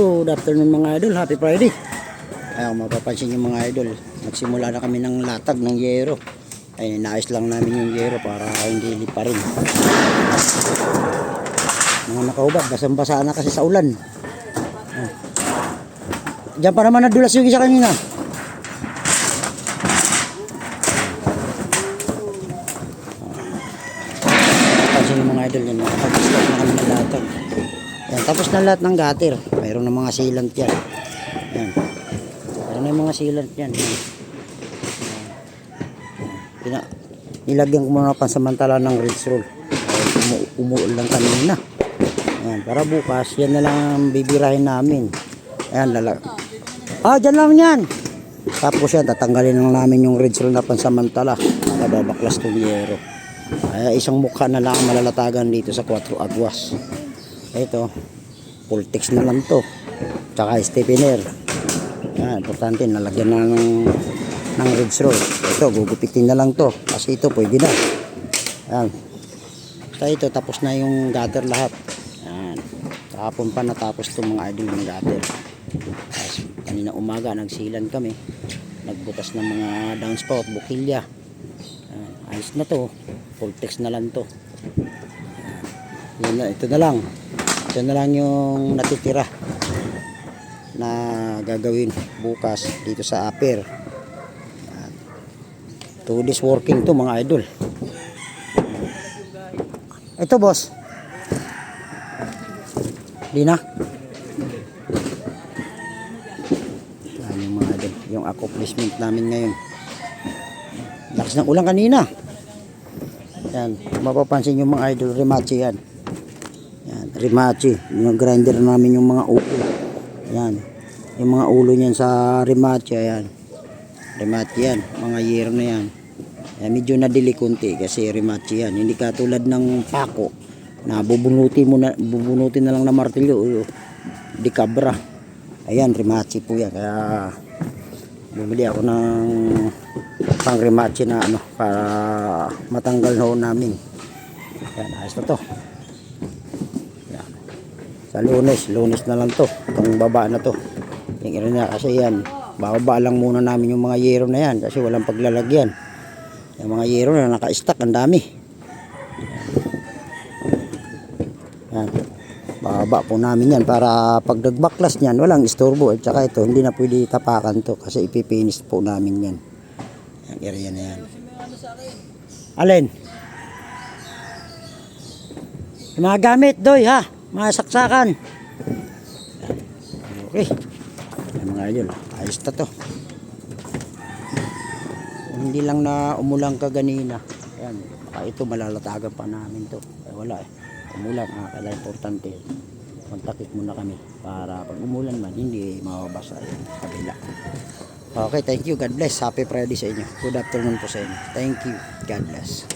Good afternoon mga idol, happy Friday. Kaya kung mapapansin nyo mga idol, nagsimula na kami ng latag ng yero. Ay naayos lang namin yung yero para hindi lipa rin. Mga nakaubad, basang-basa na kasi sa ulan. Diyan pa naman nadulas yung isa kanina. Pansin nyo mga idol, yan, nakapag-start na kami ng latag. Yan, tapos na lahat ng gutter. Mayroon ng mga sealant yan. Yan. Mayroon ng mga sealant yan. Nilagyan ko muna pansamantala ng rinse roll. Umuul lang kanina. Yan, para bukas, yan na lang ang bibirahin namin. Ayan, dyan lang yan. Tapos yan, tatanggalin lang namin yung rinse roll na pansamantala. Babaklas itong yero. Kaya isang mukha na lang malalatagan dito sa 4 agwas. Ito, full text na lang to. Tsaka stiffener. Yan, importante, nalagyan na ng rinse roll. Ito, gugupitin na lang to. Kasi ito, pwede na. Yan. Basta ito, tapos na yung gutter lahat. Yan. Kahapon pa natapos itong mga idol ng gutter. Tapos, kanina umaga, nagsilan kami. Nagbutas ng mga downspout, bukilya. Yan. Ayos na to. Full text na lang to. Yan na, ito na lang. Ito na lang yung natitira na gagawin bukas dito sa upper. 2 days working to mga idol. Ito boss. Di na. Yan yung mga idol, yung accomplishment namin ngayon. Lakas ng ulan kanina. Yan, mapapansin yung mga idol, Rimachi yan. Yan, Rimachi, yung grinder namin yung mga ulo. Yan, yung mga ulo niyan sa Rimachi, ayan. Rimachi yan, mga year na yan. Yan, medyo nadili kunti kasi Rimachi yan. Hindi katulad ng pako na bubunutin na lang na martilyo, di cabra. Ayan, Rimachi po yan. Kaya bumili ako ng pang Rimachi na ano para matanggal na namin. Yan, ayos na to. Sa lunes na lang to, itong baba na to, yung ina na, kasi yan bababa lang muna namin yung mga yero na yan kasi walang paglalagyan. Yung mga yero na naka-stack, ang dami. Yan, bababa po namin yan para pag nagbaklas nyan walang istorbo. At saka ito, hindi na pwede tapakan to kasi ipipinis po namin yan. Yung area na yan. Alin? Yung mga gamit doy ha, mga saksakan. Okay. Ay, mga idol, ayos na to. Hindi lang na umulang kaganina. Ayan, baka ito malalatagan pa namin to. Eh wala eh. Umulan, kaya importante. Kontakit muna kami para pag umulan man, hindi mababasa yung kabila. Okay, thank you. God bless. Happy Friday sa inyo. Good afternoon po sa inyo. Thank you. God bless.